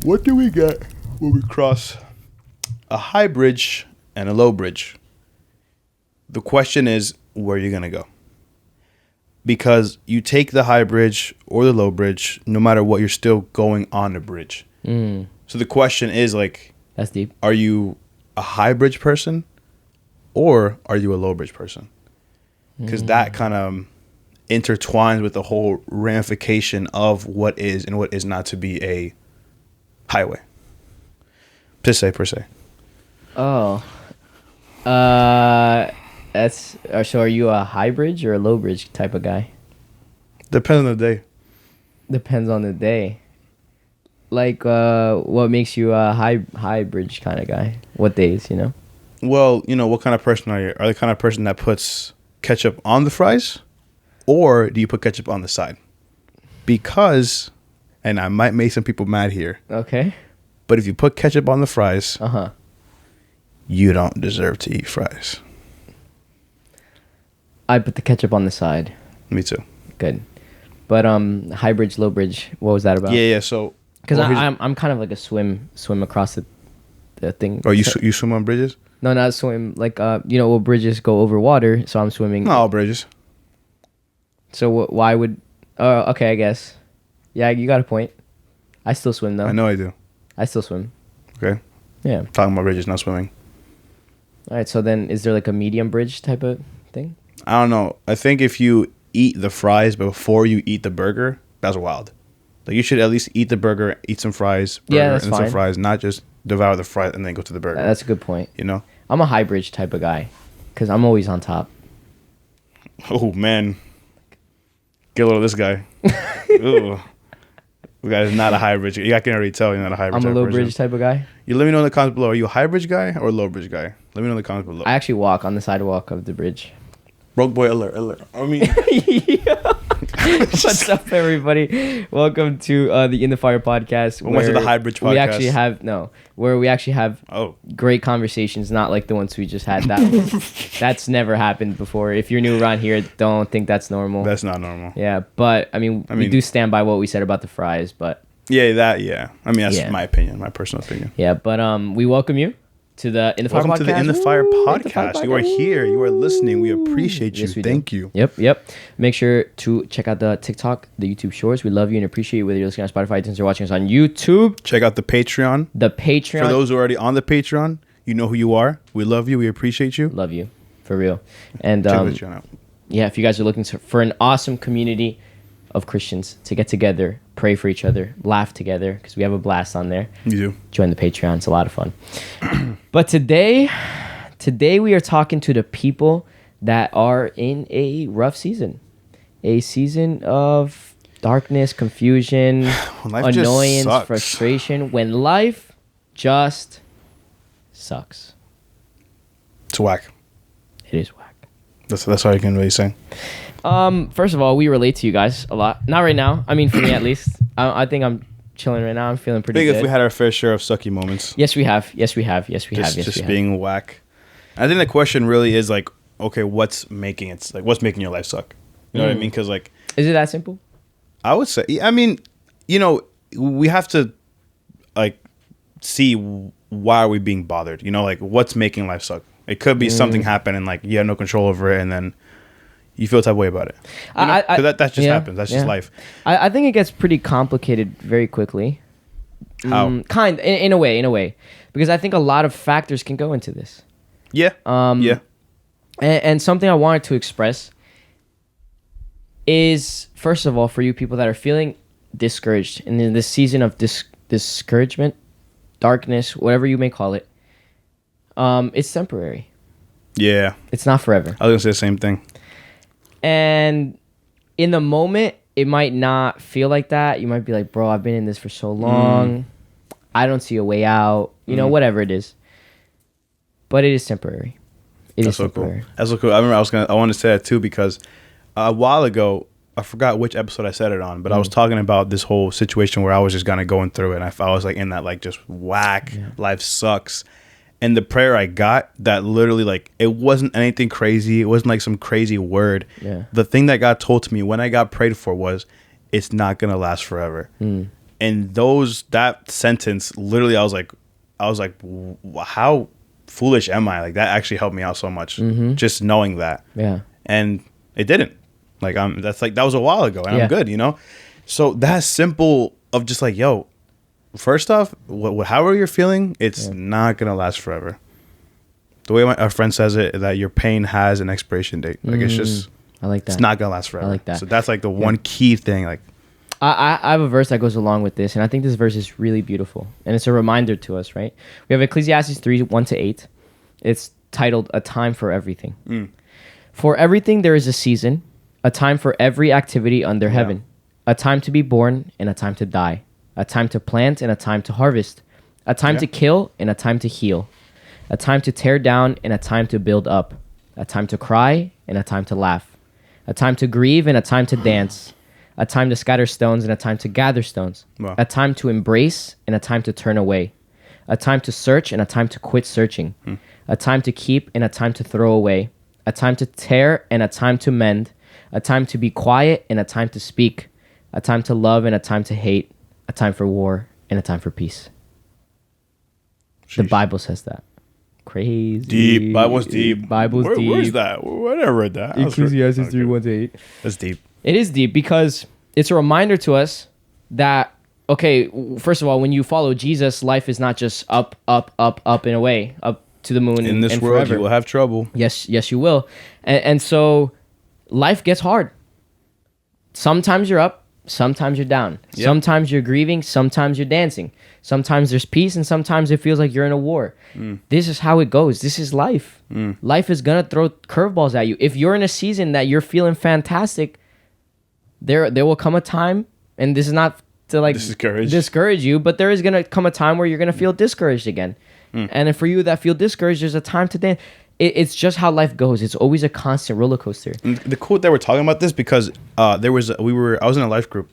What do we get when we cross a high bridge and a low bridge? The question is, where are you going to go? Because you take the high bridge or the low bridge, no matter what, you're still going on the bridge. So the question is, like, that's deep. Are you a high bridge person or are you a low bridge person? Because that kind of intertwines with the whole ramification of what is and what is not to be a highway. Per se. Oh. That's so are you a high bridge or a low bridge type of guy? Depends on the day. Depends on the day. Like what makes you a high bridge kind of guy? What days, you know? Well, you know, what kind of person are you? Are you the kind of person that puts ketchup on the fries? Or do you put ketchup on the side? Because, and I might make some people mad here. Okay. But if you put ketchup on the fries, you don't deserve to eat fries. I put the ketchup on the side. Me too. Good. But high bridge, low bridge, what was that about? Yeah. So because I'm kind of like a swim across the thing. Oh, you swim on bridges? No, not swim. Like you know, well, bridges go over water, so I'm swimming. Not all bridges. So why would? Okay, I guess. Yeah, you got a point. I still swim though. I know I do. I still swim. Okay. Yeah. Talking about bridges, not swimming. All right. So then, is there like a medium bridge type of thing? I don't know. I think if you eat the fries before you eat the burger, that's wild. Like you should at least eat the burger, eat some fries, that's and fine. some fries, not just devour the fries and then go to the burger. That's a good point. You know? I'm a high bridge type of guy because I'm always on top. Oh man, get a load of this guy. Ooh. This guy is not a high bridge. I can already tell you're not a high bridge. I'm a low bridge type of guy. You let me know in the comments below. Are you a high bridge guy or a low bridge guy? Let me know in the comments below. I actually walk on the sidewalk of the bridge. Broke boy alert. I mean, what's up, everybody? Welcome to the In the Fire podcast. Welcome to the High Bridge podcast. We actually have great conversations, not like the ones we just had. That's never happened before. If you're new around here, don't think that's normal. That's not normal. Yeah, but I mean, we do stand by what we said about the fries, but yeah. I mean, that's my opinion, my personal opinion. Yeah, but we welcome you to the In the Fire podcast. Welcome to the In the Fire podcast. You are here. You are listening. We appreciate you. Yes, we Thank do. you. Yep. Make sure to check out the TikTok, the YouTube Shorts. We love you and appreciate you, whether you're listening on Spotify, iTunes, or watching us on YouTube. Check out the Patreon. For those who are already on the Patreon, you know who you are. We love you. We appreciate you. Love you. For real. And check the Patreon out. Yeah, if you guys are looking for an awesome community of Christians to get together, pray for each other, laugh together, because we have a blast on there. You do. Join the Patreon. It's a lot of fun. But today we are talking to the people that are in a rough season. A season of darkness, confusion, annoyance, frustration. When life just sucks. It's whack. It is whack. That's all you can really say. First of all, we relate to you guys a lot. Not right now. I mean, for me at least. I think I'm chilling right now. I'm feeling pretty good. I think we had our fair share of sucky moments. Yes, we have. Just being whack. I think the question really is like, okay, what's making your life suck? You know what I mean? Because like, is it that simple? I would say. I mean, you know, we have to like see why are we being bothered. You know, like what's making life suck. It could be something happening, like you have no control over it, and then you feel a type of way about it. Because that just happens. That's just life. I think it gets pretty complicated very quickly. How? In a way. Because I think a lot of factors can go into this. Yeah. Yeah. And something I wanted to express is, first of all, for you people that are feeling discouraged and in this season of discouragement, darkness, whatever you may call it, it's temporary. Yeah. It's not forever. I was going to say the same thing. And in the moment, it might not feel like that. You might be like, bro, I've been in this for so long. I don't see a way out. You know, whatever it is. But it is temporary. That's so cool. That's so cool. I remember I wanted to say that too because a while ago, I forgot which episode I said it on, but I was talking about this whole situation where I was just kind of going through it. And I was like in that like just whack, life sucks. And the prayer I got that literally like, it wasn't anything crazy. It wasn't like some crazy word. Yeah. The thing that God told to me when I got prayed for was, it's not going to last forever. And that sentence, literally, I was like, how foolish am I? Like, that actually helped me out so much. Just knowing that. Yeah. And it didn't. Like, that was a while ago, and I'm good, you know? So that simple of just like, yo, first off, however you're feeling, it's not going to last forever. The way our friend says it, that your pain has an expiration date. Like, it's just, I like that. It's not going to last forever. I like that. So that's like the one key thing. Like, I have a verse that goes along with this, and I think this verse is really beautiful. And it's a reminder to us, right? We have Ecclesiastes 3, 1-8. It's titled, A Time for Everything. For everything there is a season, a time for every activity under heaven, a time to be born and a time to die, a time to plant and a time to harvest, a time to kill and a time to heal, a time to tear down and a time to build up, a time to cry and a time to laugh, a time to grieve and a time to dance, a time to scatter stones and a time to gather stones, a time to embrace and a time to turn away, a time to search and a time to quit searching, a time to keep and a time to throw away, a time to tear and a time to mend, a time to be quiet and a time to speak, a time to love and a time to hate, a time for war and a time for peace. Sheesh. The Bible says that. Crazy. Deep. Bible's deep. Deep. Where's that? Where did I read that? Ecclesiastes 3, 1-8. That's deep. It is deep because it's a reminder to us that, okay, first of all, when you follow Jesus, life is not just up, up, up, up and away, up to the moon. In this and world, forever. you will have trouble. Yes, you will. And so life gets hard. Sometimes you're up, sometimes you're down. Yep. Sometimes you're grieving, sometimes you're dancing. Sometimes there's peace, and sometimes it feels like you're in a war. This is how it goes. This is life. Life is going to throw curveballs at you. If you're in a season that you're feeling fantastic, there will come a time, and this is not to like discourage you, but there is going to come a time where you're going to feel discouraged again. And for you that feel discouraged, there's a time to dance. It's just how life goes. It's always a constant roller coaster. And the cool that we're talking about this because I was in a life group,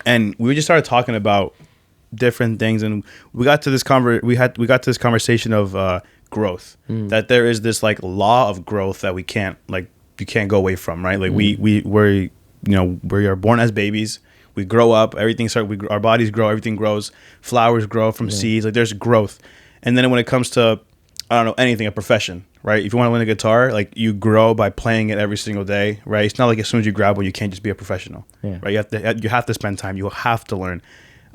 and we just started talking about different things, and we got to this conversation of growth. That there is this like law of growth that you can't go away from, right? Like we are born as babies. We grow up. Our bodies grow. Everything grows. Flowers grow from seeds. Like there's growth. And then when it comes to, I don't know, anything, a profession, right? If you want to learn a guitar, like you grow by playing it every single day, right? It's not like as soon as you grab one, you can't just be a professional, right? You have to spend time. You have to learn.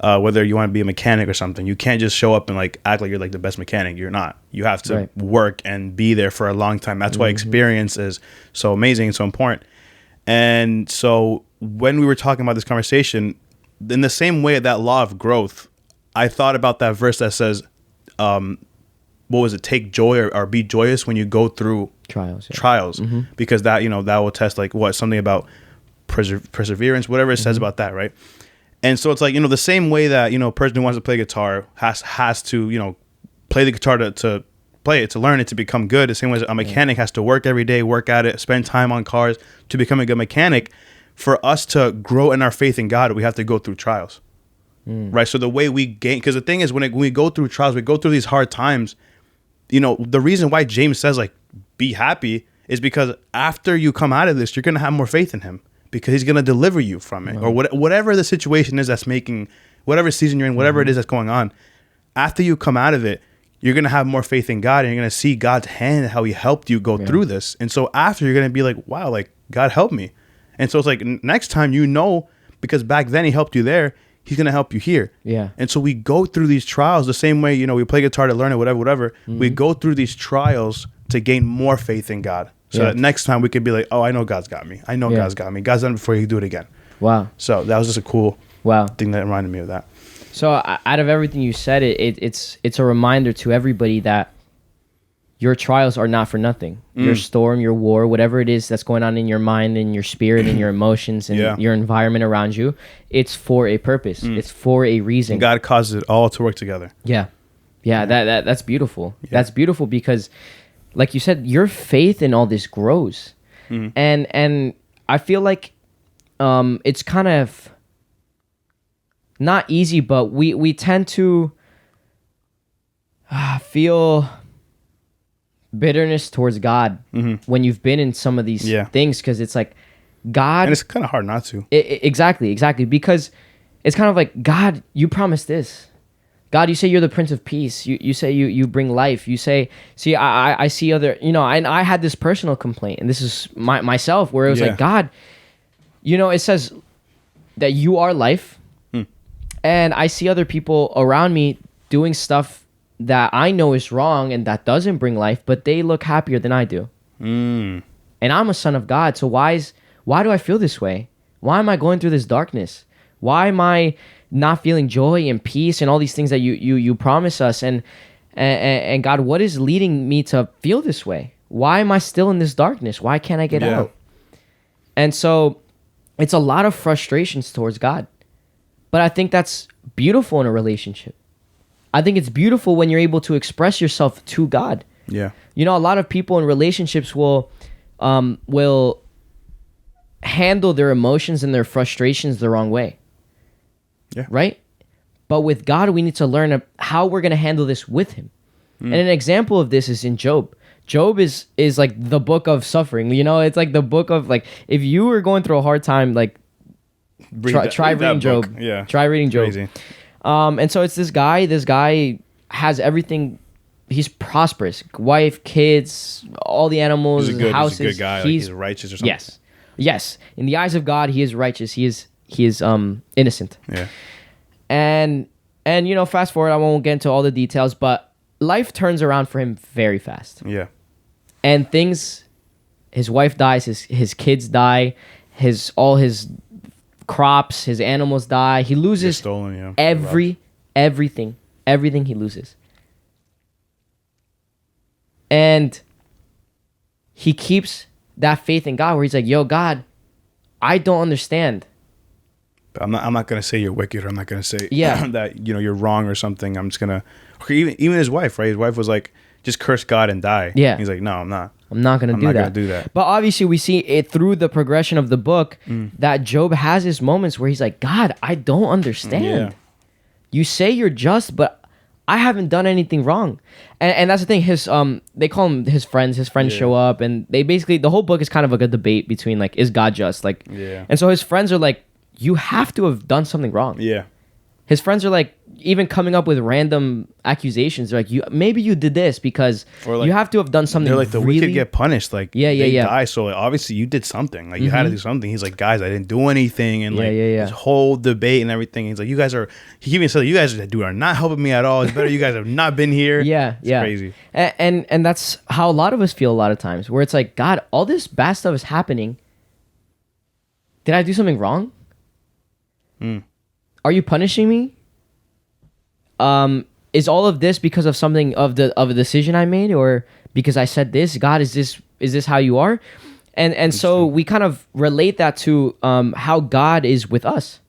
Whether you want to be a mechanic or something, you can't just show up and like act like you're like the best mechanic. You're not. You have to work and be there for a long time. That's why experience is so amazing and so important. And so when we were talking about this conversation, in the same way, that law of growth, I thought about that verse that says, what was it? Take joy or be joyous when you go through trials, because that will test like something about perseverance, whatever it says about that, right? And so it's like the same way that a person who wants to play guitar has to play the guitar to play it, to learn it, to become good. The same way as a mechanic has to work every day, work at it, spend time on cars to become a good mechanic. For us to grow in our faith in God, we have to go through trials. Right. So the way we gain, because the thing is, when we go through trials, we go through these hard times. The reason why James says like be happy is because after you come out of this, you're gonna have more faith in Him because He's gonna deliver you from it, or whatever the situation is that's making whatever season you're in, whatever it is that's going on. After you come out of it, you're gonna have more faith in God, and you're gonna see God's hand, how He helped you go through this. And so after, you're gonna be like, wow, like God helped me. And so it's like next time, because back then He helped you there, He's going to help you here. Yeah. And so we go through these trials the same way, we play guitar to learn it, whatever. We go through these trials to gain more faith in God. So that next time we could be like, oh, I know God's got me. I know God's got me. God's done it before He can do it again. Wow. So that was just a cool thing that reminded me of that. So out of everything you said, it's a reminder to everybody that your trials are not for nothing. Your storm, your war, whatever it is that's going on in your mind and your spirit and your emotions and your environment around you, it's for a purpose. It's for a reason. And God causes it all to work together. Yeah. That's beautiful. Yeah. That's beautiful because, like you said, your faith in all this grows. And I feel like it's kind of not easy, but we tend to feel bitterness towards God when you've been in some of these things, because it's like God, and it's kind of hard not to. Exactly, because it's kind of like, God, you promised this. God, you say you're the Prince of Peace. You say you bring life. You say, see, I see other, I had this personal complaint, and this is myself, where it was like, God, it says that you are life, and I see other people around me doing stuff that I know is wrong and that doesn't bring life, but they look happier than I do. And I'm a son of God, so why do I feel this way? Why am I going through this darkness? Why am I not feeling joy and peace and all these things that you promise us? And God, what is leading me to feel this way? Why am I still in this darkness? Why can't I get out? And so it's a lot of frustrations towards God. But I think that's beautiful in a relationship. I think it's beautiful when you're able to express yourself to God. Yeah. A lot of people in relationships will handle their emotions and their frustrations the wrong way. Yeah. Right? But with God, we need to learn how we're going to handle this with him. And an example of this is in Job. Job is like the book of suffering. It's like the book of, like, if you were going through a hard time, like, try reading Job. Yeah. Try reading Job. Crazy. And so it's this guy has everything. He's prosperous. Wife, kids, all the animals, houses. He's a good guy. He's righteous or something. Yes. In the eyes of God, he is righteous. He is innocent. Yeah. And fast forward, I won't get into all the details, but life turns around for him very fast. Yeah. And his wife dies, his kids die, all his crops, his animals die. He loses stolen, everything he loses. And he keeps that faith in God, where he's like, yo, God, I don't understand. But I'm not gonna say you're wicked, or I'm not gonna say that you're wrong or something. I'm just gonna, even his wife, right? His wife was like, just curse God and die. Yeah. He's like, no, I'm not. I'm not gonna do that. But obviously, we see it through the progression of the book that Job has his moments where he's like, God, I don't understand. Yeah. You say you're just, but I haven't done anything wrong. And that's the thing. They call him his friends. His friends show up, and they basically, the whole book is kind of like a debate between, like, is God just? Like, and so his friends are like, you have to have done something wrong. Yeah. His friends are like even coming up with random accusations. They're like, maybe you did this because you have to have done something. They're like, the wicked get punished. Like, they die. So like, obviously you did something. Like, you had to do something. He's like, guys, I didn't do anything. And this whole debate and everything. He's like, he even said, you guys are not helping me at all. It's better you guys have not been here. It's crazy. And that's how a lot of us feel a lot of times, where it's like, God, all this bad stuff is happening. Did I do something wrong? Are you punishing me? Is all of this because of something of a decision I made, or because I said this? God, is this how you are? And so we kind of relate that to how God is with us.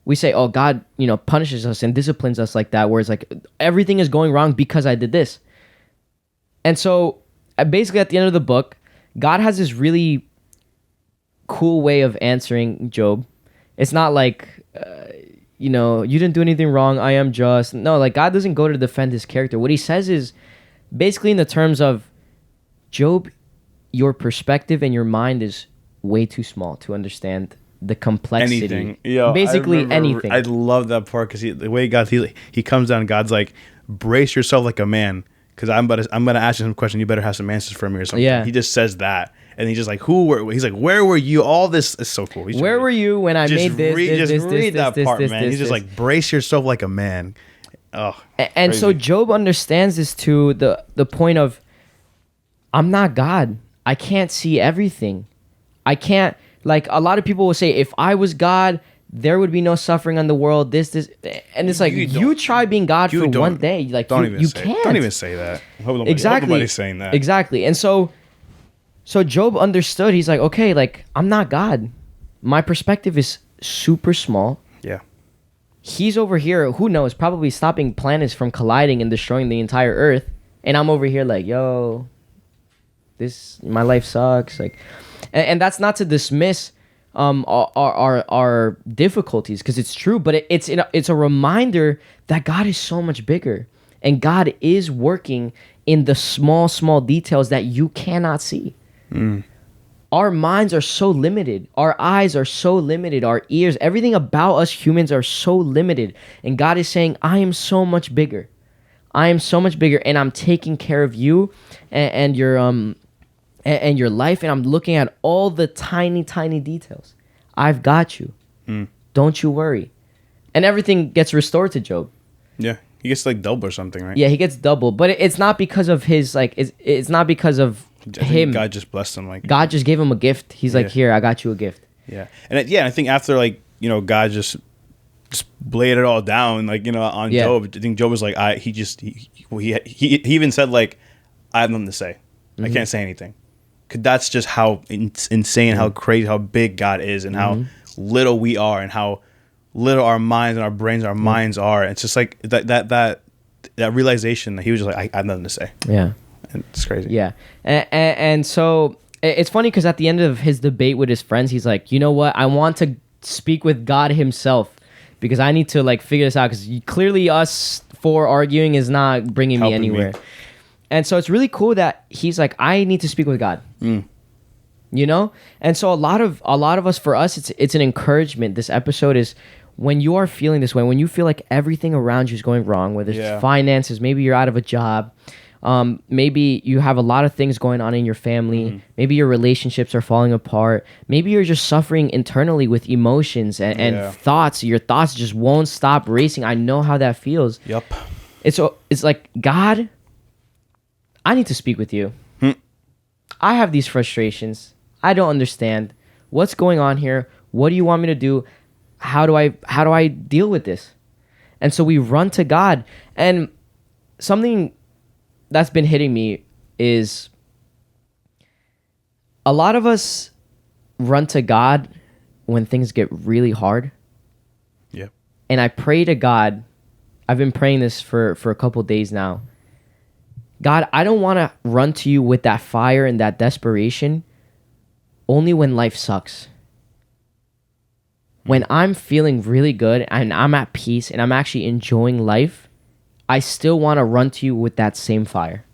We say, oh, God, punishes us and disciplines us like that, where it's like everything is going wrong because I did this. And so basically at the end of the book, God has this really cool way of answering Job. It's not like, you didn't do anything wrong, I am just. No, like, God doesn't go to defend his character. What he says is basically in the terms of, Job, your perspective and your mind is way too small to understand the complexity. Anything. Basically anything. I love that part, because the way he comes down, God's like, brace yourself like a man, because I'm gonna ask you some question. You better have some answers for me or something. Yeah. He just says that. And he's just like, he's like, where were you? All this is so cool. Where were you when I made this? Read that part, man. He's just like, brace yourself like a man. Oh, and so Job understands this to the point of, I'm not God. I can't see everything. I can't, like, a lot of people will say, if I was God, there would be no suffering on the world. This, and it's like, you try being God for one day. Like, you can't. Don't even say that. Exactly. Nobody's saying that. Exactly. And so Job understood. He's like, okay, like, I'm not God. My perspective is super small. Yeah. He's over here, who knows, probably stopping planets from colliding and destroying the entire Earth. And I'm over here like, yo, my life sucks. Like, and that's not to dismiss our difficulties, because it's true, but it's a reminder that God is so much bigger, and God is working in the small details that you cannot see. our minds are so limited. Our eyes are so limited. Our ears, everything about us humans are so limited. And God is saying, I am so much bigger. I am so much bigger, and I'm taking care of you and your life, and I'm looking at all the tiny, tiny details. I've got you. Don't you worry. And everything gets restored to Job. Yeah. He gets like double or something, right? Yeah, he gets double. But it's not because of his, like, it's not because of him. God just blessed him. Like, God just gave him a gift. He's like, here, I got you a gift. Yeah. And I think after, like, you know, God just laid it all down, like, you know, on Job. I think Job was like, he even said, like, I have nothing to say. I can't say anything. Cause that's just how insane, how crazy, how big God is, and how little we are, and how little our minds and our brains, our minds are. It's just like that realization that he was just like, I have nothing to say. Yeah. And it's crazy. Yeah. And so it's funny because at the end of his debate with his friends, he's like, you know what? I want to speak with God himself because I need to like figure this out, because clearly us four arguing is not bringing me anywhere. And so it's really cool that he's like, I need to speak with God. You know? And so a lot of us, for us, it's an encouragement. This episode is when you are feeling this way, when you feel like everything around you is going wrong, whether it's finances, maybe you're out of a job, maybe you have a lot of things going on in your family, maybe your relationships are falling apart, maybe you're just suffering internally with emotions and thoughts. Your thoughts just won't stop racing. I know how that feels. Yep. It's like, God, I need to speak with you. I have these frustrations. I don't understand what's going on here. What do you want me to do? How do I deal with this? And so we run to God. And something that's been hitting me is a lot of us run to God when things get really hard. Yeah. And I pray to God. I've been praying this for a couple days now. God, I don't want to run to you with that fire and that desperation only when life sucks. When I'm feeling really good and I'm at peace and I'm actually enjoying life, I still want to run to you with that same fire.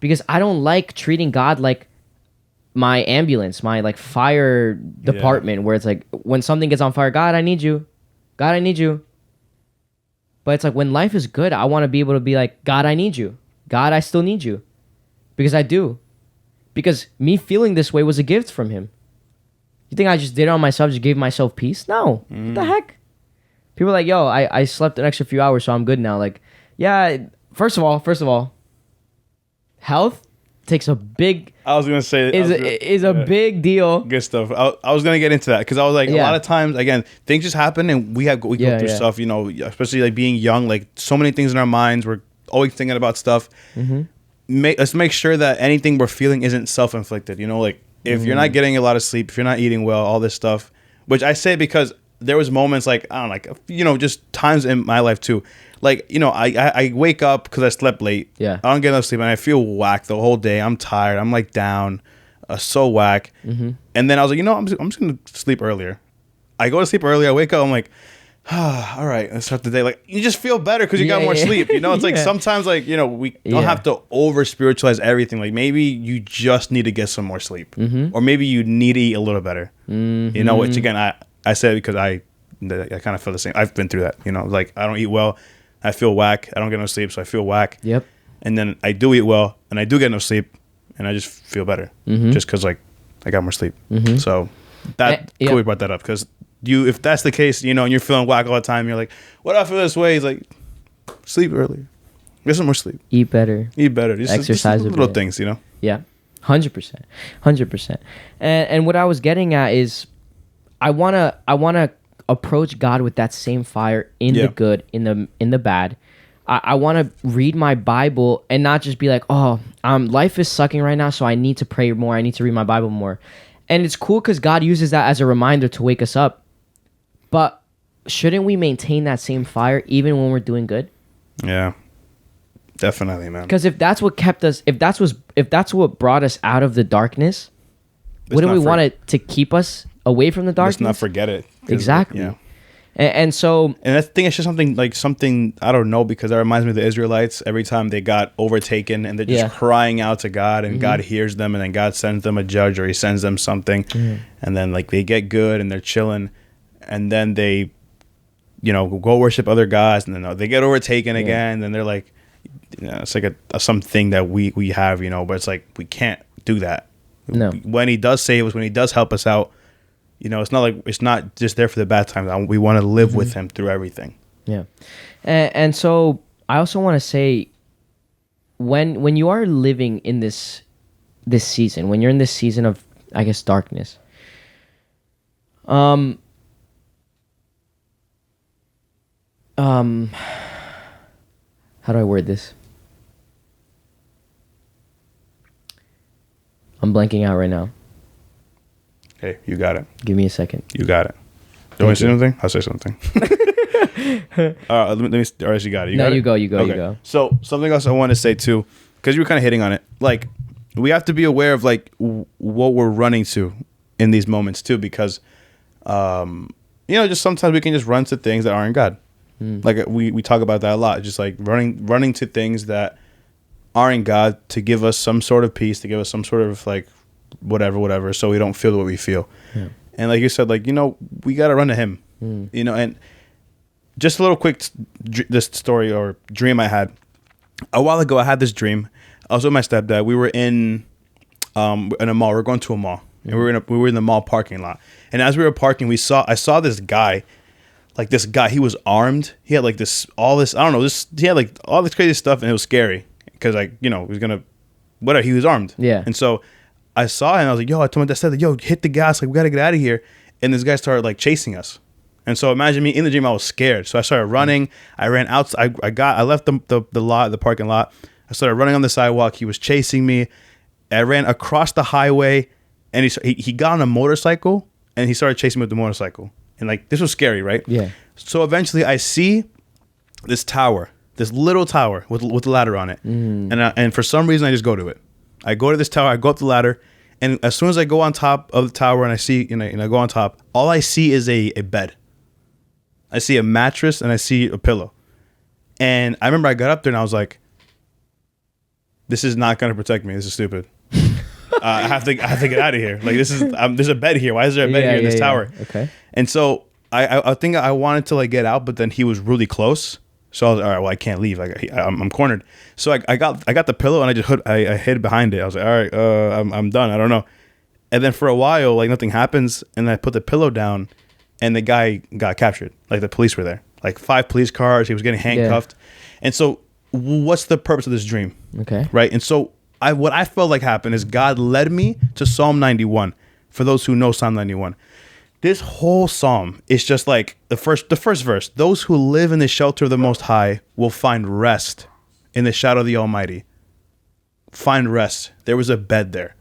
Because I don't like treating God like my ambulance, my like fire department, where it's like when something gets on fire, God, I need you. God, I need you. But it's like when life is good, I want to be able to be like, God, I need you. God, I still need you. Because I do. Because me feeling this way was a gift from him. You think I just did it on myself, just gave myself peace? No. What the heck? People are like, yo, I slept an extra few hours, so I'm good now. Like, yeah, first of all, health takes a big... I was going to say... is a big deal. Good stuff. I was going to get into that, because I was like, a lot of times, again, things just happen, and we go through stuff, you know, especially like being young, like so many things in our minds. We're always thinking about stuff. Let's make sure that anything we're feeling isn't self-inflicted, you know, like if you're not getting a lot of sleep, if you're not eating well, all this stuff, which I say because there was moments like, I don't know, like, you know, just times in my life too. Like, you know, I wake up because I slept late. Yeah. I don't get enough sleep and I feel whack the whole day. I'm tired. I'm like down, so whack. And then I was like, you know, I'm just going to sleep earlier. I go to sleep early. I wake up. I'm like, all right, let's start the day. Like, you just feel better because you got more sleep. You know, it's like sometimes, like, you know, we don't have to over spiritualize everything. Like, maybe you just need to get some more sleep, or maybe you need to eat a little better. You know, which again, I said because I kind of feel the same. I've been through that. You know, like I don't eat well, I feel whack. I don't get no sleep, so I feel whack. Yep. And then I do eat well, and I do get no sleep, and I just feel better, just because like I got more sleep. So that cool we brought that up, because if that's the case, you know, and you're feeling whack all the time, you're like, what I feel this way? He's like, sleep earlier, get some more sleep, eat better, exercise, little things, you know. Yeah, 100%. And what I was getting at is, I wanna approach God with that same fire in the good, in the bad. I want to read my Bible and not just be like, oh, life is sucking right now, so I need to pray more. I need to read my Bible more. And it's cool because God uses that as a reminder to wake us up. But shouldn't we maintain that same fire even when we're doing good? Yeah, definitely, man. Because if that's what kept us, if that's what brought us out of the darkness, wouldn't we want it to keep us away from the darkness? Let's not forget it. Exactly. And so, and I think it's just something I don't know, because that reminds me of the Israelites. Every time they got overtaken and they're just crying out to God, and God hears them, and then God sends them a judge, or he sends them something, and then like they get good and they're chilling, and then they, go worship other gods, and then they get overtaken again, and then they're like, it's like something that we have, but it's like we can't do that. No. When he does save us, when he does help us out, it's not just there for the bad times. We want to live with him through everything. Yeah. And so I also want to say, when you are living in this season, when you're in this season of, I guess, darkness, how do I word this? I'm blanking out right now. Hey, you got it. Give me a second. You got it. Do you want to say something? I'll say something. All right, let me. All right, you got it. You go. You go. So something else I want to say too, because you were kind of hitting on it. Like, we have to be aware of like what we're running to in these moments too, because, just sometimes we can just run to things that aren't God. Like we talk about that a lot. Just like running to things that aren't God to give us some sort of peace, to give us some sort of like whatever, so we don't feel what we feel. Yeah. And like you said, like, we got to run to him, and just a little quick, this story or dream I had a while ago. I had this dream. I was with my stepdad. We were in a mall. We were going to a mall, and we were in the mall parking lot. And as we were parking, I saw this guy. Like, this guy, he was armed. He had like he had like all this crazy stuff, and it was scary because, like, he was gonna, whatever, he was armed. Yeah. And so I saw him, and I was like, I told my dad, said, yo, hit the gas, like, we gotta get out of here. And this guy started like chasing us. And so imagine me in the dream, I was scared. So I started running. I ran out. I left the parking lot. I started running on the sidewalk. He was chasing me. I ran across the highway, and he got on a motorcycle, and he started chasing me with the motorcycle. And like, this was scary, right? Yeah. So eventually I see this tower, this little tower with a ladder on it. And for some reason I just go to it. I go to this tower, I go up the ladder, and as soon as I go on top of the tower and I see, and I go on top, all I see is a bed. I see a mattress and I see a pillow. And I remember I got up there and I was like, this is not going to protect me. This is stupid. I have to get out of here. Like, there's a bed here. Why is there a bed here in this tower? Okay. And so I think I wanted to like get out, but then he was really close. So I was like, all right, well, I can't leave. Like, I'm cornered. So I got the pillow and I just hid behind it. I was like, all right, I'm done. I don't know. And then for a while, like, nothing happens. And I put the pillow down, and the guy got captured. Like, the police were there. Like, 5 police cars. He was getting handcuffed. Yeah. And so what's the purpose of this dream? Okay. Right. And so what I felt like happened is God led me to Psalm 91. For those who know Psalm 91. This whole psalm is just like the first verse. Those who live in the shelter of the Most High will find rest in the shadow of the Almighty. Find rest. There was a bed there.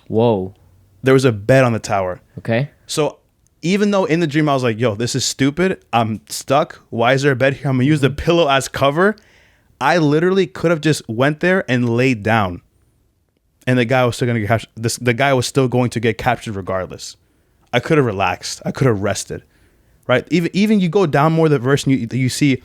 Whoa. There was a bed on the tower. Okay. So even though in the dream I was like, yo, this is stupid. I'm stuck. Why is there a bed here? I'm going to use the pillow as cover. I literally could have just went there and laid down. And the guy was still going to get captured. The guy was still going to get captured regardless. I could have relaxed. I could have rested, right? Even you go down more the verse and you see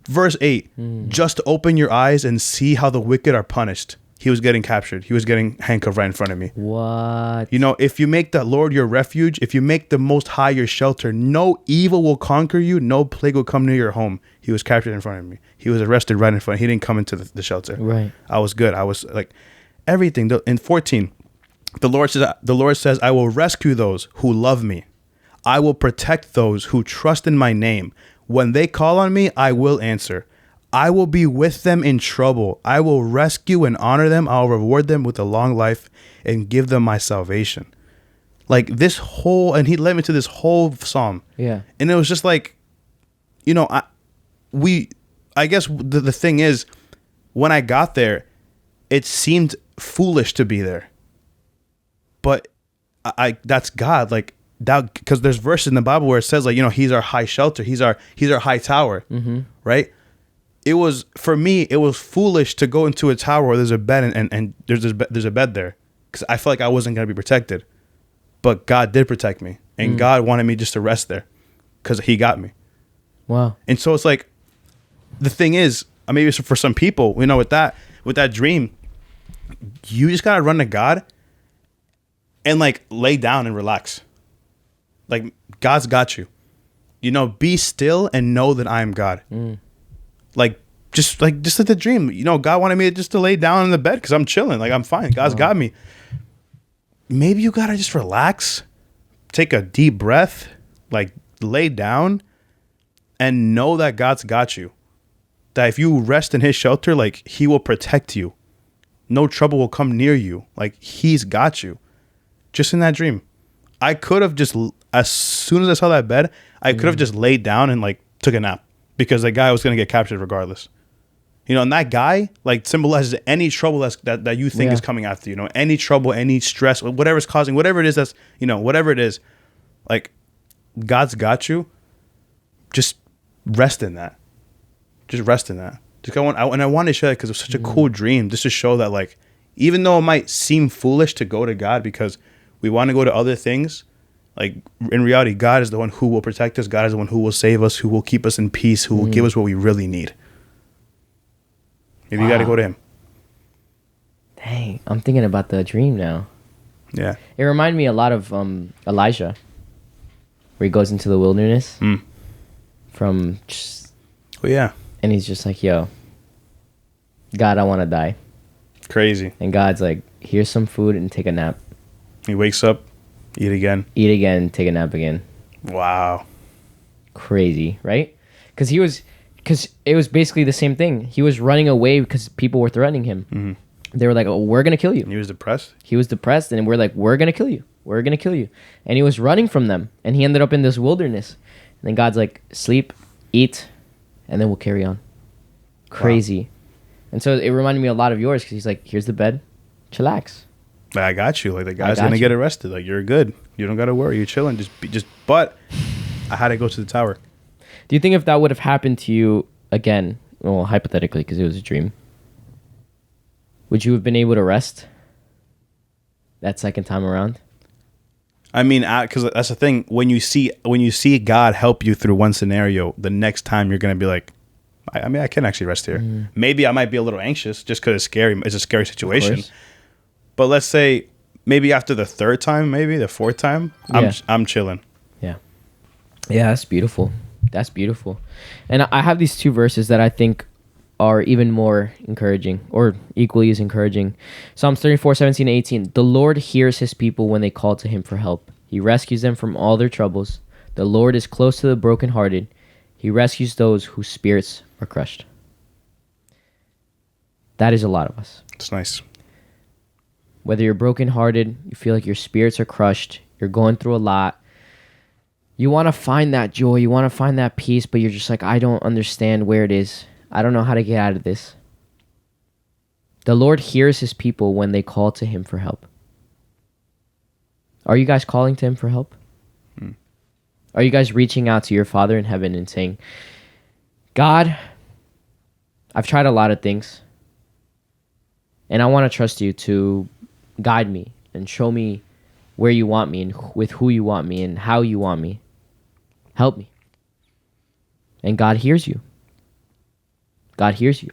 verse 8, just open your eyes and see how the wicked are punished. He was getting captured. He was getting handcuffed right in front of me. What? If you make the Lord your refuge, if you make the Most High your shelter, no evil will conquer you. No plague will come near your home. He was captured in front of me. He was arrested right in front. He didn't come into the shelter. Right. I was good. I was like everything. In 14, the Lord says, I will rescue those who love me. I will protect those who trust in my name. When they call on me, I will answer. I will be with them in trouble. I will rescue and honor them. I'll reward them with a long life and give them my salvation. Like this whole, and he led me to this whole psalm. Yeah. And it was just like, I guess the thing is, when I got there, it seemed foolish to be there. But that's God, like that, because there's verses in the Bible where it says, like, He's our high shelter, He's our high tower, right? It was, for me, it was foolish to go into a tower where there's a bed and there's a bed there, because I felt like I wasn't gonna be protected, but God did protect me, and God wanted me just to rest there, because he got me. Wow. And so it's like, the thing is, maybe it's for some people, you know, with that dream, you just gotta run to God and like lay down and relax. Like, God's got you. You know, be still and know that I am God. Like just like the dream. You know, God wanted me to lay down in the bed because I'm chilling. Like, I'm fine. God's got me. Maybe you gotta just relax, take a deep breath, like lay down, and know that God's got you. That if you rest in his shelter, like, he will protect you. No trouble will come near you. Like, he's got you. Just in that dream. I could have just, as soon as I saw that bed, I could have just laid down and like took a nap because the guy was going to get captured regardless. You know, and that guy like symbolizes any trouble that you think is coming after you. You know, any trouble, any stress, whatever's causing, whatever it is that's, you know, whatever it is, like, God's got you. Just rest in that. Just rest in that. Just go on. And I wanted to share that because it was such a cool dream, just to show that, like, even though it might seem foolish to go to God because we want to go to other things, like, in reality, God is the one who will protect us. God is the one who will save us, who will keep us in peace, who will give us what we really need. Maybe you got to go to him. Dang, I'm thinking about the dream now. Yeah. It reminded me a lot of Elijah, where he goes into the wilderness from just... Oh, yeah. And he's just like, yo, God, I want to die. Crazy. And God's like, here's some food and take a nap. He wakes up, eat again. Eat again, take a nap again. Wow. Crazy, right? Because it was basically the same thing. He was running away because people were threatening him. They were like, oh, we're going to kill you. He was depressed? He was depressed, and we're like, we're going to kill you. We're going to kill you. And he was running from them, and he ended up in this wilderness. And then God's like, sleep, eat, and then we'll carry on. Crazy. Wow. And so it reminded me a lot of yours because he's like, here's the bed, chillax. I got you. Like, the guy's gonna get arrested. Like, you're good. You don't gotta worry. You're chilling. But I had to go to the tower. Do you think if that would have happened to you again, well, hypothetically, because it was a dream, would you have been able to rest that second time around? I mean, because that's the thing. When you see God help you through one scenario, the next time you're gonna be like, I mean, I can actually rest here. Maybe I might be a little anxious just because it's scary. It's a scary situation. But let's say maybe after the third time, maybe the fourth time, I'm chilling. Yeah. Yeah, that's beautiful. That's beautiful. And I have these two verses that I think are even more encouraging, or equally as encouraging. Psalms 34, 17 and 18. The Lord hears his people when they call to him for help. He rescues them from all their troubles. The Lord is close to the brokenhearted. He rescues those whose spirits are crushed. That is a lot of us. It's nice. Whether you're brokenhearted, you feel like your spirits are crushed, you're going through a lot, you want to find that joy, you want to find that peace, but you're just like, I don't understand where it is. I don't know how to get out of this. The Lord hears his people when they call to him for help. Are you guys calling to him for help? Are you guys reaching out to your Father in heaven and saying, God, I've tried a lot of things, and I want to trust you to guide me and show me where you want me and with who you want me and how you want me. Help me. And God hears you. God hears you.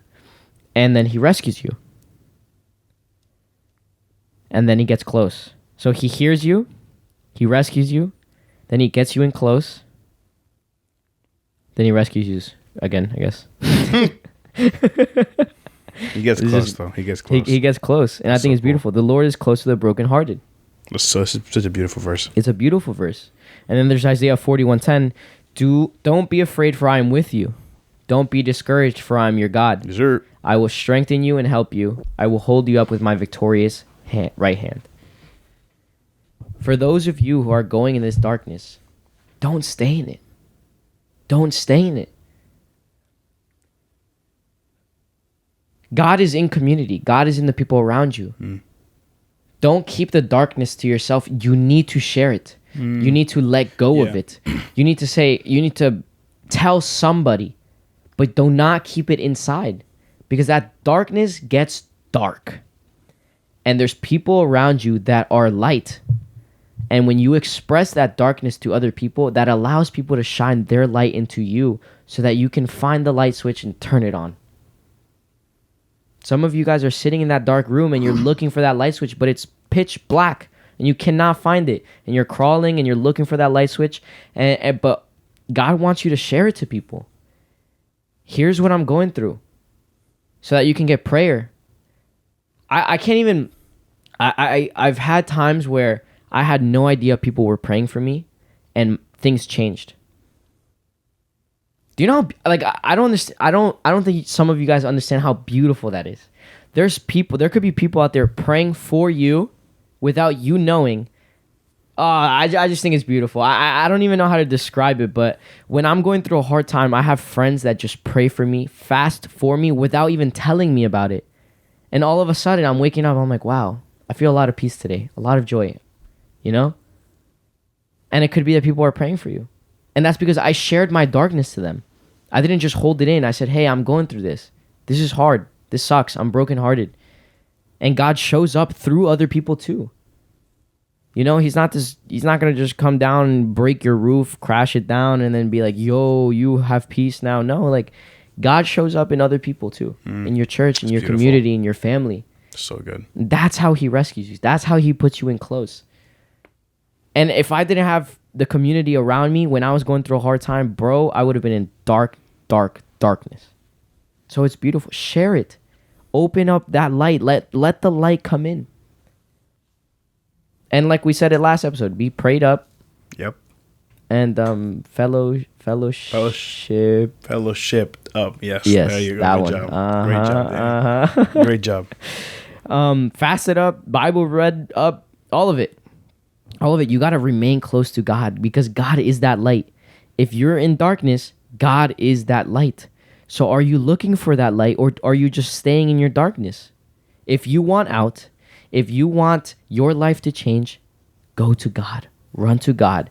And then he rescues you. And then he gets close. So he hears you, he rescues you, then he gets you in close, then he rescues you again, I guess. He gets close, though. He gets close. He gets close, and I think it's beautiful. The Lord is close to the brokenhearted. So it's such a beautiful verse. It's a beautiful verse. And then there's Isaiah 41:10. Don't be afraid, for I am with you. Don't be discouraged, for I am your God. Yes, sir. I will strengthen you and help you. I will hold you up with my victorious right hand. For those of you who are going in this darkness, don't stay in it. Don't stay in it. God is in community. God is in the people around you. Don't keep the darkness to yourself. You need to share it. You need to let go of it. You need to tell somebody, but do not keep it inside, because that darkness gets dark. And there's people around you that are light, And when you express that darkness to other people, that allows people to shine their light into you so that you can find the light switch and turn it on. Some of you guys are sitting in that dark room and you're looking for that light switch, but it's pitch black and you cannot find it. And you're crawling and you're looking for that light switch. But God wants you to share it to people. Here's what I'm going through, so that you can get prayer. I can't even... I've had times where I had no idea people were praying for me and things changed. Do you know how, like, I don't understand, I don't think some of you guys understand how beautiful that is. There could be people out there praying for you without you knowing. I just think it's beautiful. I don't even know how to describe it, but when I'm going through a hard time, I have friends that just pray for me, fast for me without even telling me about it. And all of a sudden I'm waking up, I'm like, wow, I feel a lot of peace today, a lot of joy, you know? And it could be that people are praying for you. And that's because I shared my darkness to them. I didn't just hold it in. I said, hey, I'm going through this. This is hard. This sucks. I'm brokenhearted. And God shows up through other people too. You know, he's not going to just come down and break your roof, crash it down, and then be like, yo, you have peace now. No, like, God shows up in other people too. In your church, in your community, in your family. So good. That's how he rescues you. That's how he puts you in close. And if I didn't have the community around me when I was going through a hard time, bro, I would have been in darkness. So it's beautiful. Share it. Open up that light. Let the light come in. And like we said in last episode, be prayed up. Yep. And fellowship up. Yes. Yes, there you go. that Good one. Job. Great job. Great job. Fasted up, Bible read up, all of it. All of it. You got to remain close to God because God is that light. If you're in darkness, God is that light. So are you looking for that light, or are you just staying in your darkness? If you want out, if you want your life to change, go to God. Run to God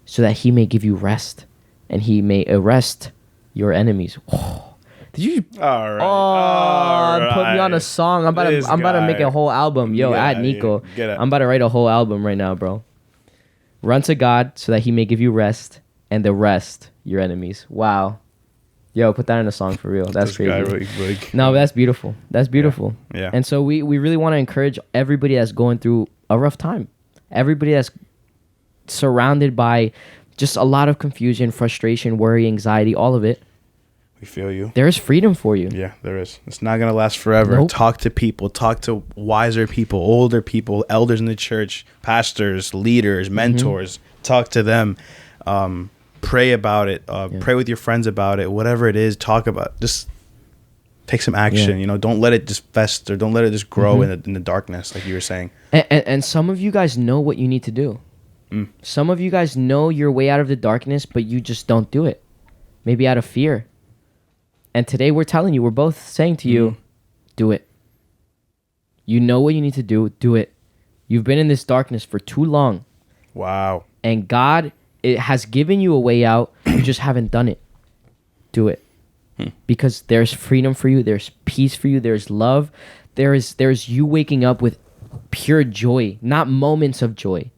so that he may give you rest and he may arrest your enemies. Oh, did you? All right. All right. Put me on a song. I'm about to make a whole album. Yo, add Nico. I'm about to write a whole album right now, bro. Run to God so that he may give you rest and the rest your enemies. Wow. Yo, put that in a song for real. That's crazy. No, that's beautiful. That's beautiful. Yeah. And so we really want to encourage everybody that's going through a rough time. Everybody that's surrounded by just a lot of confusion, frustration, worry, anxiety, all of it. We feel you. There is freedom for you. Yeah, there is. It's not going to last forever. Nope. Talk to people. Talk to wiser people, older people, elders in the church, pastors, leaders, mentors. Talk to them. Pray about it. Pray with your friends about it. Whatever it is, talk about it. Just take some action. Yeah. You know, don't let it just fester. Don't let it just grow in the darkness, like you were saying. And some of you guys know what you need to do. Some of you guys know your way out of the darkness, but you just don't do it. Maybe out of fear. And today we're telling you, we're both saying to you, do it. You know what you need to do. Do it. You've been in this darkness for too long. Wow. And God, it has given you a way out. You just haven't done it. Do it. Because there's freedom for you. There's peace for you. There's love. There's you waking up with pure joy, not moments of joy.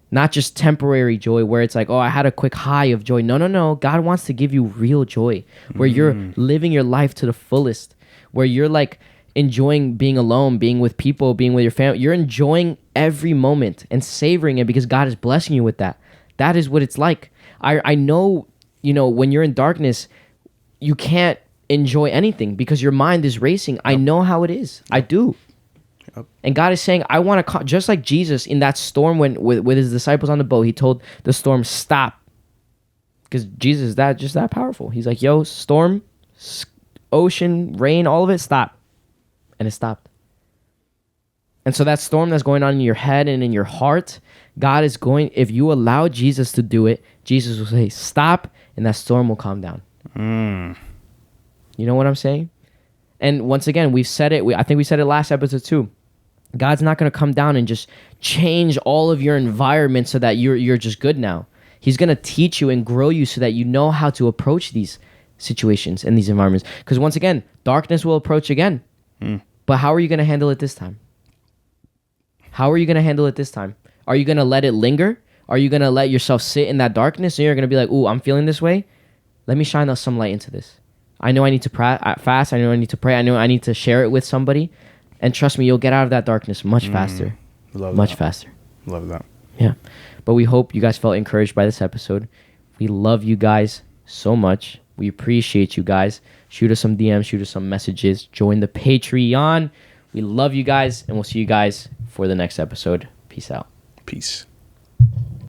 Not just temporary joy where it's like, oh, I had a quick high of joy. No. God wants to give you real joy where you're living your life to the fullest, where you're like enjoying being alone, being with people, being with your family. You're enjoying every moment and savoring it because God is blessing you with that. That is what it's like. I know, when you're in darkness, you can't enjoy anything because your mind is racing. Yep. I know how it is. Yep. I do. And God is saying, I want to, just like Jesus in that storm when with his disciples on the boat, he told the storm, stop. Because Jesus is just that powerful. He's like, yo, storm, ocean, rain, all of it, stop. And it stopped. And so that storm that's going on in your head and in your heart, God is going, if you allow Jesus to do it, Jesus will say, stop, and that storm will calm down. You know what I'm saying? And once again, we've said it. I think we said it last episode too. God's not going to come down and just change all of your environment so that you're just good now. He's going to teach you and grow you so that you know how to approach these situations and these environments. Because once again, darkness will approach again. But how are you going to handle it this time? How are you going to handle it this time? Are you going to let it linger? Are you going to let yourself sit in that darkness and you're going to be like, ooh, I'm feeling this way? Let me shine some light into this. I know I need to fast. I know I need to pray. I know I need to share it with somebody. And trust me, you'll get out of that darkness much faster. Much faster. Love that. Yeah. But we hope you guys felt encouraged by this episode. We love you guys so much. We appreciate you guys. Shoot us some DMs. Shoot us some messages. Join the Patreon. We love you guys. And we'll see you guys for the next episode. Peace out. Peace.